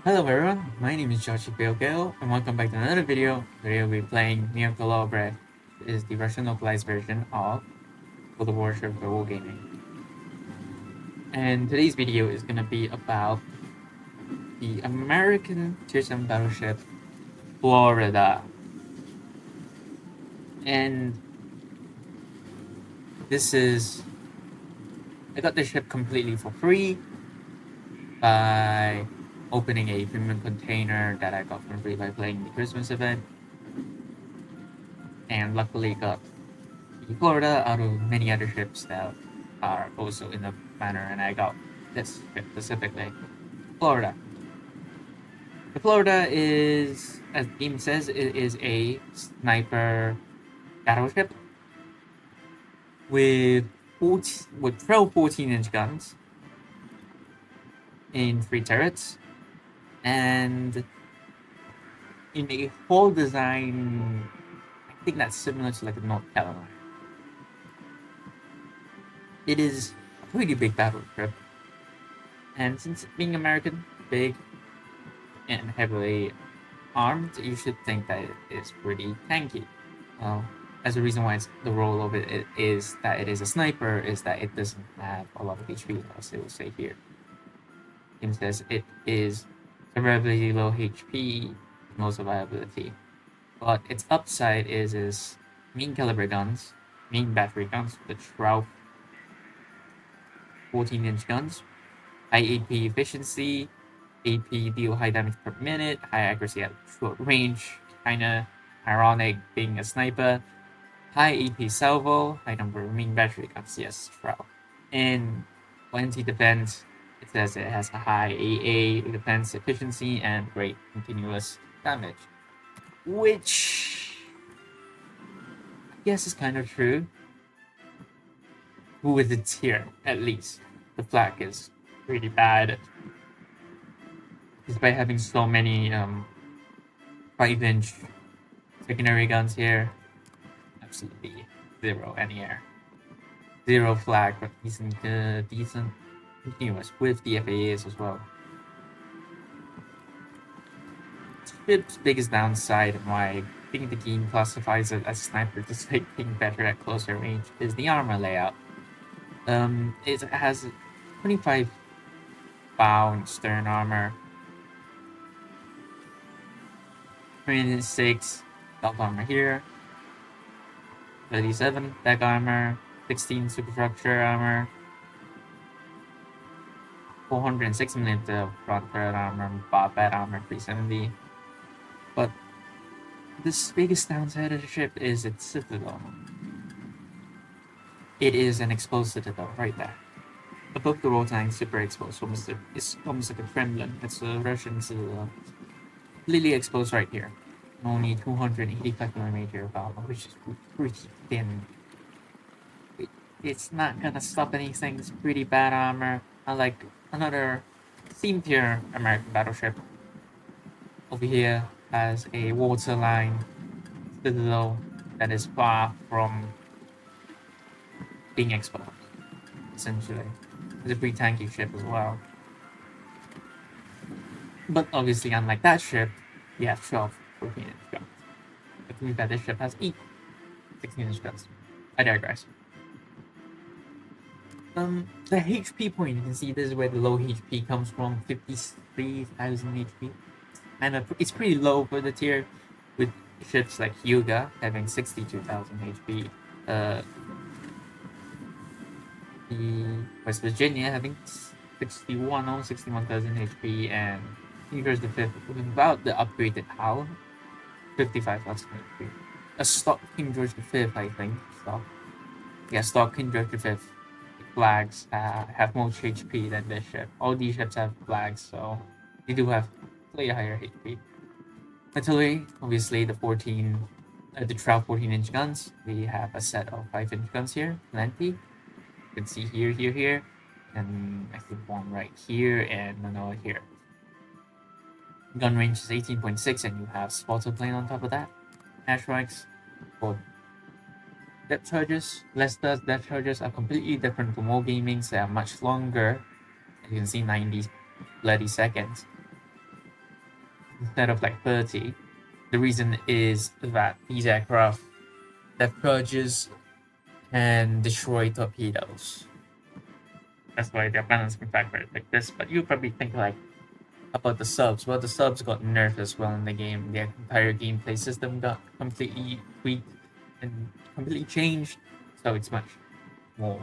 Hello everyone, my name is Joshi Bilgil, and welcome back to another video. Today we'll be playing Mir Korebli. It is the Russian localized version of the Warship for Wargaming. And today's video is going to be about the American Tier 7 battleship Florida. And I got this ship completely for free by opening a premium container that I got for free by playing the Christmas event. And luckily got the Florida out of many other ships that are also in the banner, and I got this ship specifically. Florida. The Florida is, as the game says, it is a sniper battleship with 12 14-inch guns in 3 turrets, and in a hull design, I think that's similar to like a North Carolina. It is a pretty big battleship, and since being American, big, and heavily armed, you should think that it is pretty tanky. As a reason why the role of it is that it is a sniper is that it doesn't have a lot of HP, as it will say here. It says it is relatively low HP, no survivability. But its upside is mean caliber guns, mean battery guns, the 12 14-inch guns, high AP efficiency, AP deal high damage per minute, high accuracy at short range, kinda ironic being a sniper, high AP salvo, high number of mean battery guns, yes, 12. And plenty defense, it says it has a high AA defense efficiency and great continuous damage. Which I guess is kind of true. With its here, at least. The flak is pretty bad. Despite having so many 5-inch secondary guns here, absolutely zero anti-air. Zero flag, but decent continuous with the FAAs as well. Ship's biggest downside and why I think the game classifies it as sniper despite being better at closer range is the armor layout. It has 25 pound stern armor, 26 belt armor here, 37 deck armor, 16 superstructure armor, 406 mm front turret armor, bad armor 370. But the biggest downside of the ship is its citadel. It is an exposed citadel right there. Above the roll tank, super exposed. It's almost like a Kremlin. It's a Russian citadel. Completely exposed right here. Only 285mm of armor, which is pretty thin. It's not gonna stop anything. It's pretty bad armor. Unlike another same tier American battleship. Over here has a waterline citadel that is far from being exposed, essentially. It's a pretty tanky ship as well. But obviously, unlike that ship, you have 12 14-inch guns. Which means that this ship has 8 16-inch guns. I digress. The HP point, you can see this is where the low HP comes from, 53,000 HP. And it's pretty low for the tier, with ships like Hyuga having 62,000 HP. The West Virginia having 61,000 HP, and King George V without the upgraded HAL, 55,000 HP. A stock King George V, I think. Stock King George V flags have more HP than this ship. All these ships have flags, so they do have slightly higher HP. Artillery, obviously the 12 14-inch guns. We have a set of 5-inch guns here, plenty. You can see here, and I think one right here and another here. Gun range is 18.6, and you have spotter plane on top of that. Airstrikes for depth charges. Lester's depth charges are completely different from Wargaming's. They are much longer. As you can see, 90 bloody seconds. instead of like 30. The reason is that these aircraft have purges and destroy torpedoes. That's why they're balancing factor like this. But you probably think like about the subs. Well, the subs got nerfed as well in the game. Their entire gameplay system got completely tweaked and completely changed. So it's much more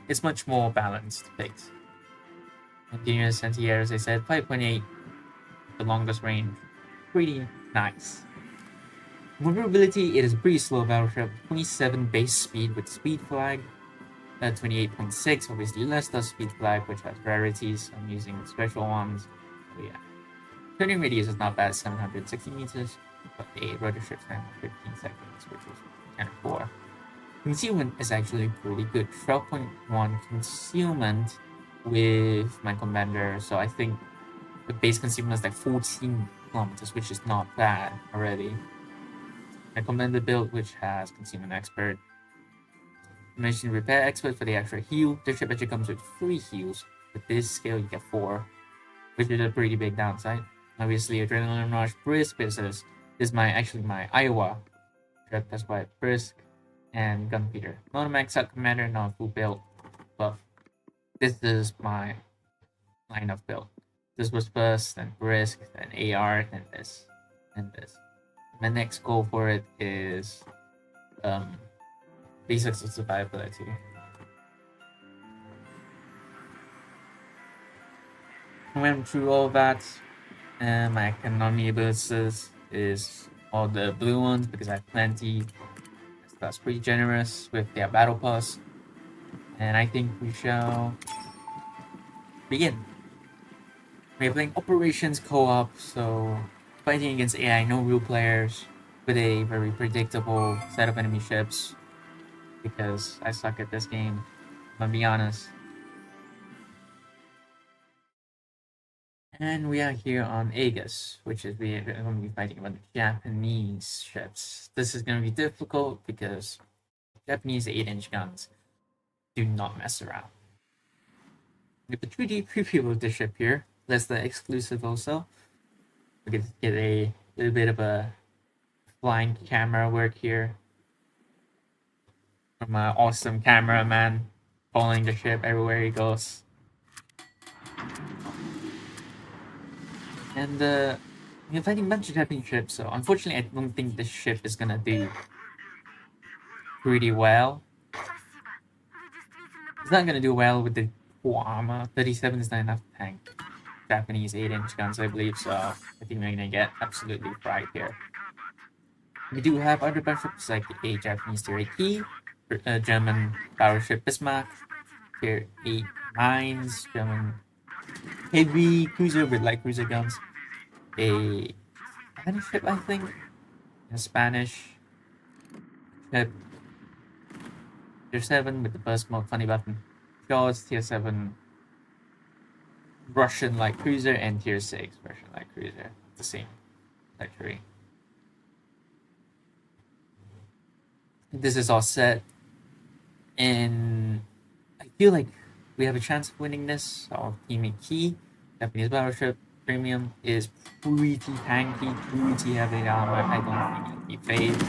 it's much more balanced pace. Continuous anti-air, as I said, 5.8, the longest range, pretty nice. Maneuverability, it is a pretty slow battleship, 27 base speed with speed flag, 28.6, obviously less the speed flag, which has rarities. I'm using special ones. So yeah. Turning radius is not bad, 760 meters, but a rotor shift time of 15 seconds, which is kind of poor. Concealment is actually pretty good. 12.1 concealment with my commander, so I think the base concealment is like 14 kilometers, which is not bad already. My commander build, which has concealment expert, mission repair expert for the extra heal. The ship actually comes with 3 heals. With this scale, you get 4, which is a pretty big downside. Obviously, adrenaline rush, brisk. This is my Iowa ship. That's why brisk and gunpowder. Not a max out commander, not full build, but this is my line of build. This was burst, then brisk, then AR, then this, and this. My next goal for it is basics of survivability. I went through all that, and my economy abilities is all the blue ones because I have plenty. That's pretty generous with their battle pass, and I think we shall begin. We're playing operations co-op, so fighting against AI, no real players, with a very predictable set of enemy ships. Because I suck at this game, I'm gonna be honest. And we are here on Aegis, which is we're going to be fighting about the Japanese ships. This is going to be difficult because Japanese 8-inch guns do not mess around. We have a 2D preview of the ship here. That's the exclusive also. We get a little bit of a flying camera work here from an awesome cameraman following the ship everywhere he goes. And we're fighting a bunch of Japanese ships, so unfortunately I don't think this ship is gonna do pretty well. It's not gonna do well with the full armor. 37 is not enough to tank Japanese 8-inch guns, I believe, so I think we're gonna get absolutely fried here. We do have other battleships like a Japanese Tier 8 Key, a German battleship Bismarck, Tier 8 Mines, German heavy cruiser with light cruiser guns, a Spanish ship, I think, a Spanish ship, Tier 7 with the burst mode funny button, Jaws, Tier 7 Russian light cruiser, and Tier 6 Russian light cruiser, the same luxury. This is all set, and I feel like we have a chance of winning this. Our teammate Key, Japanese battleship, premium, is pretty tanky, pretty heavy armor. I don't think it'll be phased.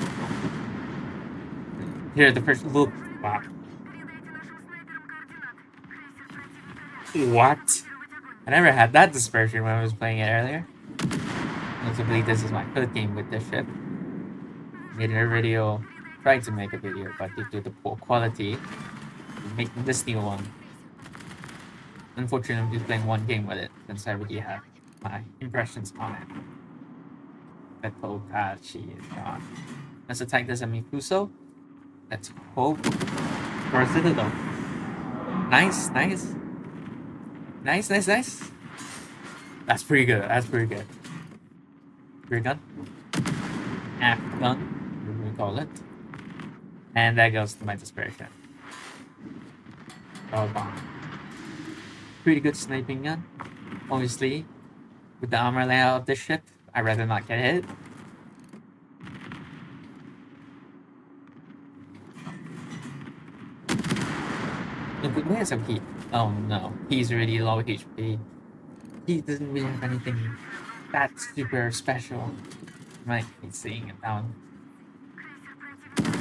Here, the first look. Wow. What? I never had that dispersion when I was playing it earlier. Notably, this is my third game with this ship. Made a video, tried to make a video, but due to the poor quality, I'm making this new one. Unfortunately, I'm just playing one game with it, since I already have my impressions on it. That Tokachi is gone. Let's attack this Amikuso. Let's hope for a Citadel. Nice, nice. Nice, nice, nice. That's pretty good, that's pretty good. Rear gun. Aft gun, whatever we call it. And that goes to my dispersion. Oh, bomb. Pretty good sniping gun. Obviously, with the armor layout of this ship, I'd rather not get hit. Look, we have some heat. Oh no, he's already low HP. He doesn't really have anything That's super special. Might be seeing it down.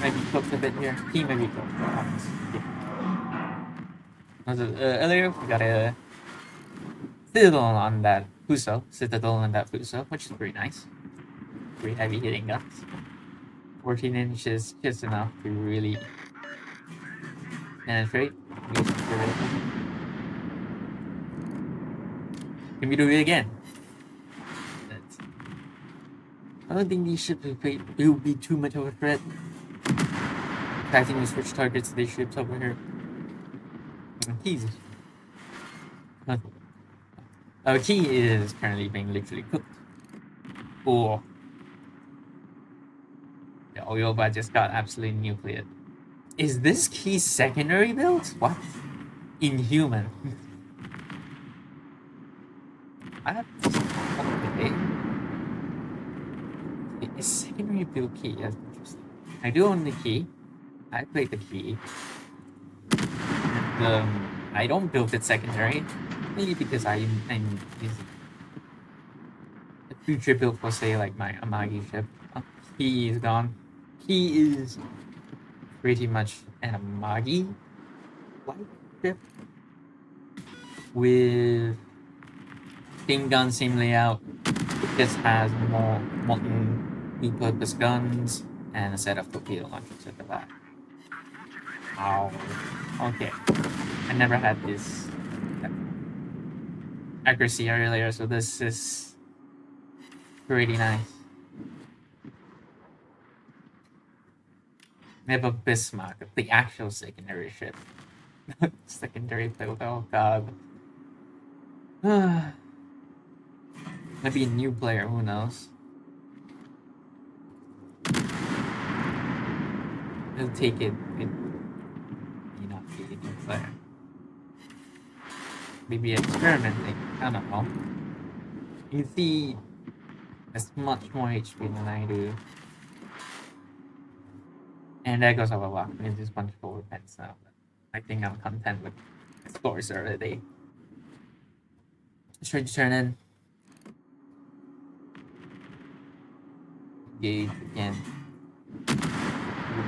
Maybe cooked a bit here. He maybe cooked. Earlier we got a citadel on that Fuso. Citadel on that Fuso, which is pretty nice. Pretty heavy hitting guns. 14 inches just enough to really penetrate. Can we do it again? I don't think these ships will be too much of a threat. I think we switch targets to these ships over here. Keys. Our key is currently being literally cooked. Or the Oyoba just got absolutely nucleared. Is this key secondary build? What? Inhuman. Okay. A secondary build key, that's interesting. I do own the key. I played the key. And, I don't build it secondary. Maybe because I'm using a future build for, say, like my Amagi ship. Key is gone. Key is pretty much an Amagi-like ship with same gun, same layout. It just has more modern repurposed guns and a set of torpedo launchers at the back. Ow. Okay. I never had this accuracy earlier, so this is pretty nice. We have a Bismarck, the actual secondary ship. Secondary build, oh god. Maybe a new player, who knows? He'll take it. It may not be a new player. Maybe experimenting. I don't know. You see, has much more HP than I do. And that goes over well. I mean, just bunch of overpens now. But I think I'm content with the scores already. Let's try to turn in. Engage again.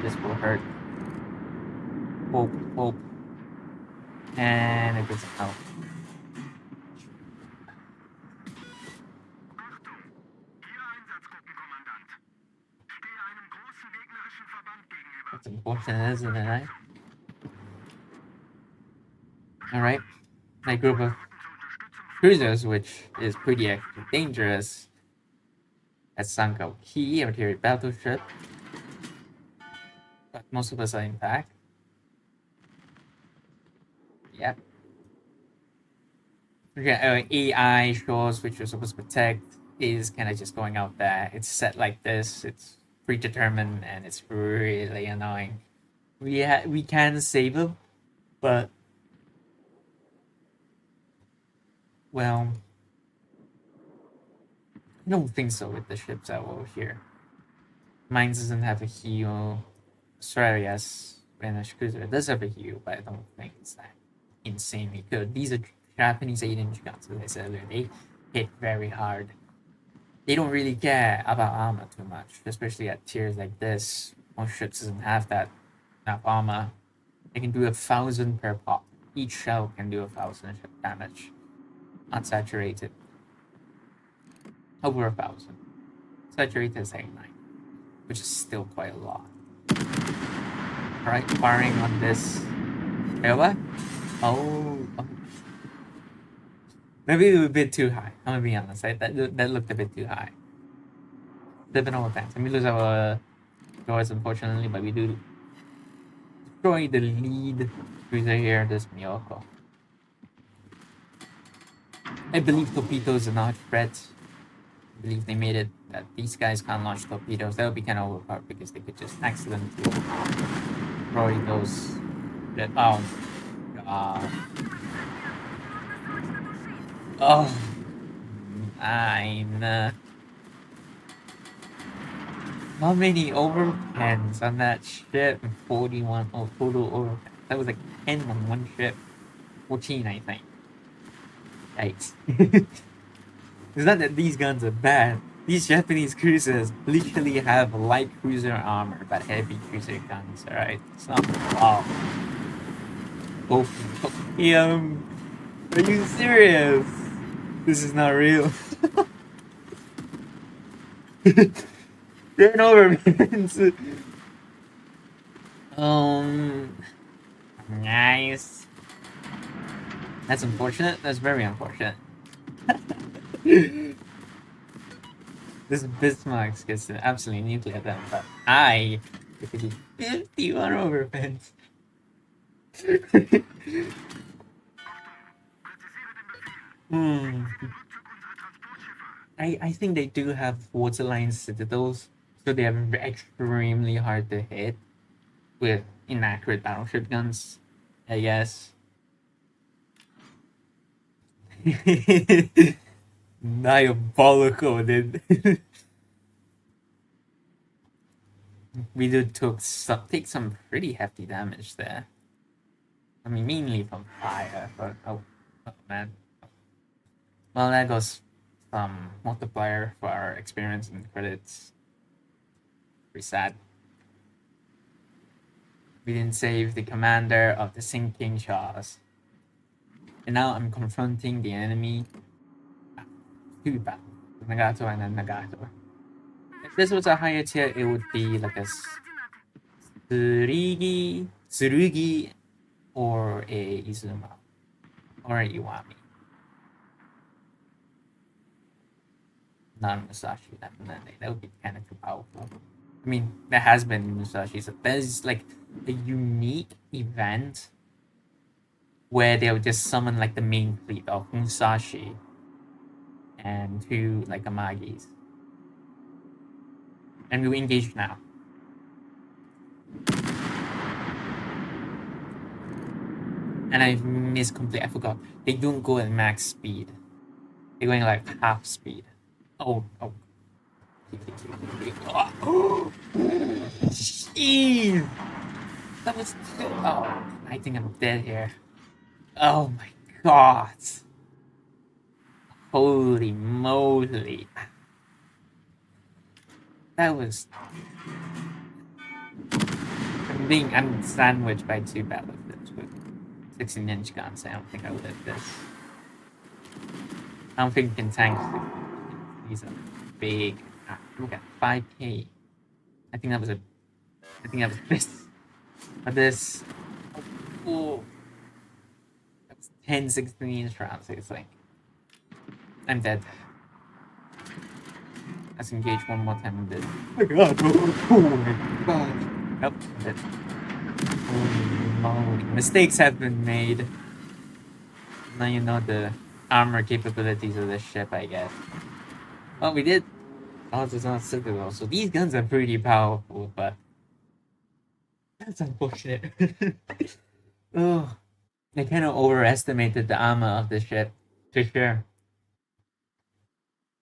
This will hurt. Hope. And it doesn't help. That's unfortunate, isn't it, right? Alright. My group of cruisers, which is pretty dangerous, at Sanko Key, a artillery battleship. But most of us are intact. Yep. AI shores, which you're supposed to protect, is kind of just going out there. It's set like this. It's predetermined, and it's really annoying. We can save them, but well, I don't think so with the ships out over here. Mine doesn't have a heal. Sorry, yes, Spanish cruiser. It does have a heal, but I don't think it's that insanely good. These are Japanese 8-inch guns, as I said earlier. They hit very hard. They don't really care about armor too much, especially at tiers like this. Most ships doesn't have that enough armor. They can do 1,000 per pop. Each shell can do 1,000 damage. Unsaturated. Over 1,000. Saturated is 89, which is still quite a lot. Alright, firing on this. What? Oh. Maybe a bit too high. I'm gonna be honest. That looked a bit too high. 7 over 10. So we lose our doors, unfortunately, but we do destroy the lead cruiser here, this Miyoko. I believe torpedoes are not threats. I believe they made it that these guys can't launch torpedoes. That would be kind of overpowered because they could just accidentally destroy those. Oh, God. Oh, 9. How many overpens on that ship? 41 total overpens. That was like 10 on one ship. 14, I think. Yikes. It's not that these guns are bad. These Japanese cruisers literally have light cruiser armor but heavy cruiser guns, alright? It's not wow. Oh, are you serious? This is not real. Turn over, Vince. Nice. That's unfortunate. That's very unfortunate. This Bismarck gets an absolutely nuclear then, but I get to do 51 over Vince. Hmm. I think they do have waterline citadels, so they are extremely hard to hit with inaccurate battleship guns, I guess. Diabolical, dude. We did take some pretty hefty damage there. I mean, mainly from fire, but oh man. Well, that goes some multiplier for our experience and credits. Pretty sad. We didn't save the commander of the sinking Shahs. And now I'm confronting the enemy. Two battles. Nagato and then Nagato. If this was a higher tier, it would be like a Tsurugi, or a Izuma, or a Iwami. Not Musashi, definitely. That would be kind of too powerful. I mean, there has been Musashi, so there's like a unique event where they'll just summon like the main fleet of Musashi and two like Amagis. And we will engage now. And I missed completely. I forgot. They don't go at max speed. They're going like half speed. Oh. Jeez. That was too. Oh, I think I'm dead here. Oh my god. Holy moly. That was. I'm sandwiched by two battleships with 16-inch guns. I don't think I will live this. I don't think we can tank these are big. Look at 5k. I think that was a miss. But this. Oh. That's 10, 16-inch rounds, I think. I'm dead. Let's engage one more time in this. Oh my god. Oh my god. Nope, I'm dead. Holy moly. Mistakes have been made. Now you know the armor capabilities of this ship, I guess. Well, we did. Oh, it's not citadel, so these guns are pretty powerful, but that's unfortunate. Oh, I kind of overestimated the armor of this ship, for sure.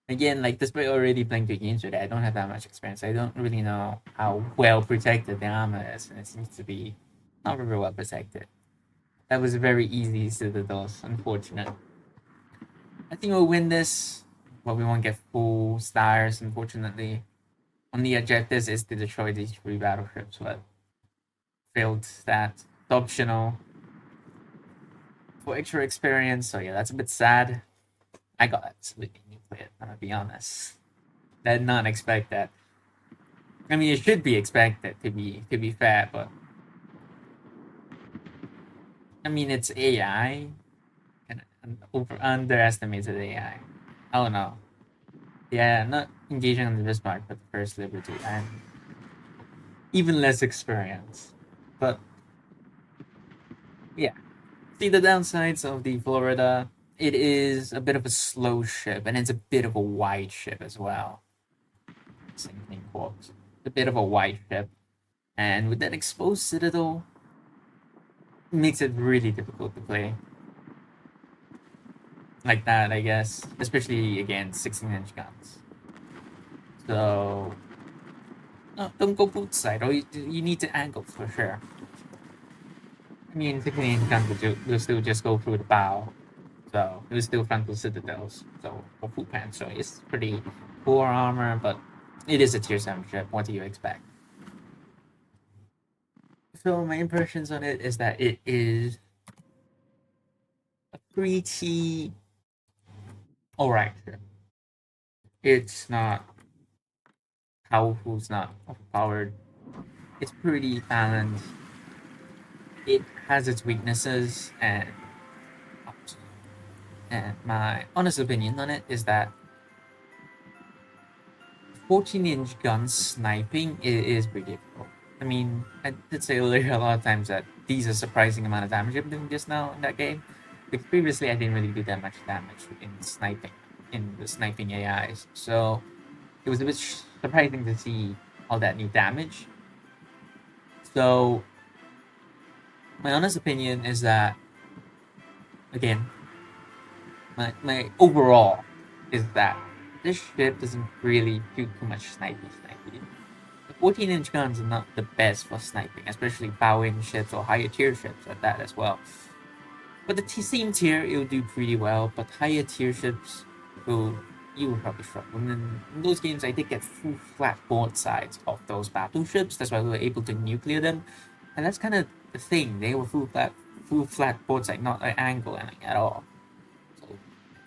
Again, like despite already playing two games with it, I don't have that much experience. I don't really know how well protected the armor is, and it seems to be not very well protected. That was a very easy citadels, unfortunate. I think we'll win this, but we won't get full stars, unfortunately. One of the objectives is to destroy these three battleships, but failed that. It's optional for extra experience, so yeah, that's a bit sad. I got absolutely nuclear, I'm gonna be honest. I did not expect that. I mean, it should be expected to be fair, but I mean, it's AI, and underestimated AI. Oh no. Yeah, not engaging on the Bismarck, but the First Liberty, and even less experience. But yeah, see the downsides of the Florida. It is a bit of a slow ship, and it's a bit of a wide ship as well. Same thing, quotes. A bit of a wide ship, and with that exposed citadel, it makes it really difficult to play. Like that, I guess, especially against 16-inch guns. So, no, don't go boot side, or you need to angle for sure. I mean, 16-inch guns will still just go through the bow. So it was still frontal citadels, so or full pants. So it's pretty poor armor, but it is a tier 7 ship. What do you expect? So my impressions on it is that it is a pretty alright ship. It's not powerful, it's not overpowered. It's pretty balanced. It has its weaknesses, and my honest opinion on it is that 14-inch gun sniping is pretty difficult. I mean, I did say earlier a lot of times that these are surprising amount of damage I'm doing just now in that game. Because previously I didn't really do that much damage in sniping, in the sniping AIs. So it was a bit surprising to see all that new damage. So my honest opinion is that, again, my overall is that this ship doesn't really do too much sniping. The 14-inch guns are not the best for sniping, especially bow-in ships or higher tier ships at that as well. But the same tier, it will do pretty well, but higher tier ships, you will probably struggle. And in those games, I did get full flat broadsides of those battleships. That's why we were able to nuclear them. And that's kind of the thing. They were full flat broadside, not an angle at all. So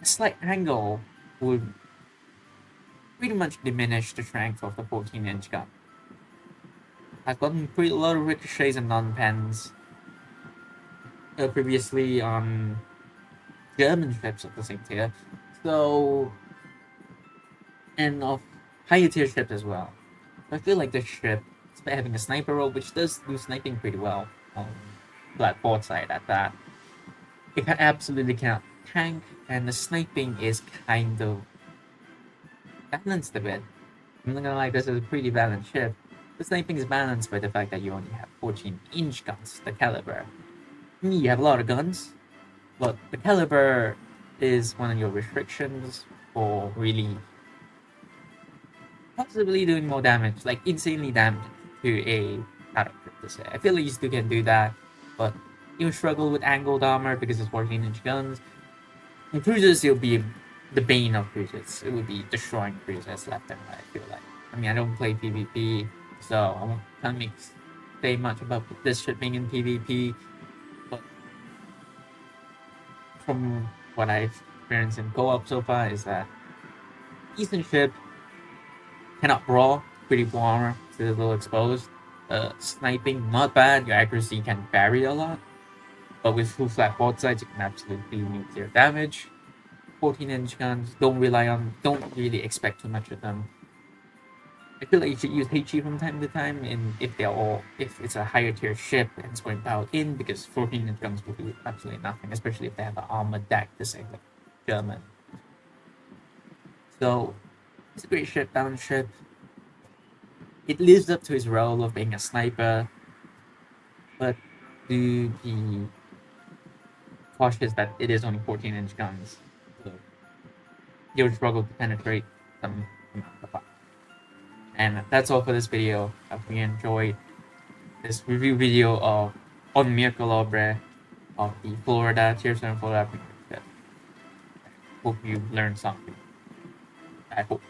a slight angle would pretty much diminish the strength of the 14-inch gun. I've gotten a lot of ricochets and non-pens previously on German ships of the same tier. So, and of higher tier ships as well. I feel like this ship, despite having a sniper role, which does do sniping pretty well on flat broadside at that, it absolutely cannot tank, and the sniping is kind of balanced a bit. I'm not gonna lie, this is a pretty balanced ship. The sniping is balanced by the fact that you only have 14-inch guns, the caliber. You have a lot of guns, but the caliber is one of your restrictions for really possibly doing more damage, like insanely damage to a battlecruiser to say. I feel like you still can do that, but you struggle with angled armor because it's 14-inch guns. In cruisers, it'll be the bane of cruisers. It would be destroying cruisers left and right, I feel like. I mean, I don't play PvP, so I can't say much about this ship being in PvP, but from what I've experienced in co-op so far is that decent ship cannot brawl, pretty poor armor, still a little exposed. Sniping, not bad, your accuracy can vary a lot, but with full flat broadsides, you can absolutely nuclear damage. 14-inch guns, don't really expect too much of them. I feel like you should use HE from time to time, and if it's a higher tier ship and it's going powered in, because 14-inch guns will do absolutely nothing, especially if they have an armored deck, the same like German. So it's a great ship, balanced ship. It lives up to its role of being a sniper, but do be cautious that it is only 14-inch guns. So you'll struggle to penetrate some amount of fire. And that's all for this video. I hope you enjoyed this review video on Mir Korebli of the Florida Tier 7 Florida. Hope you learned something. I hope.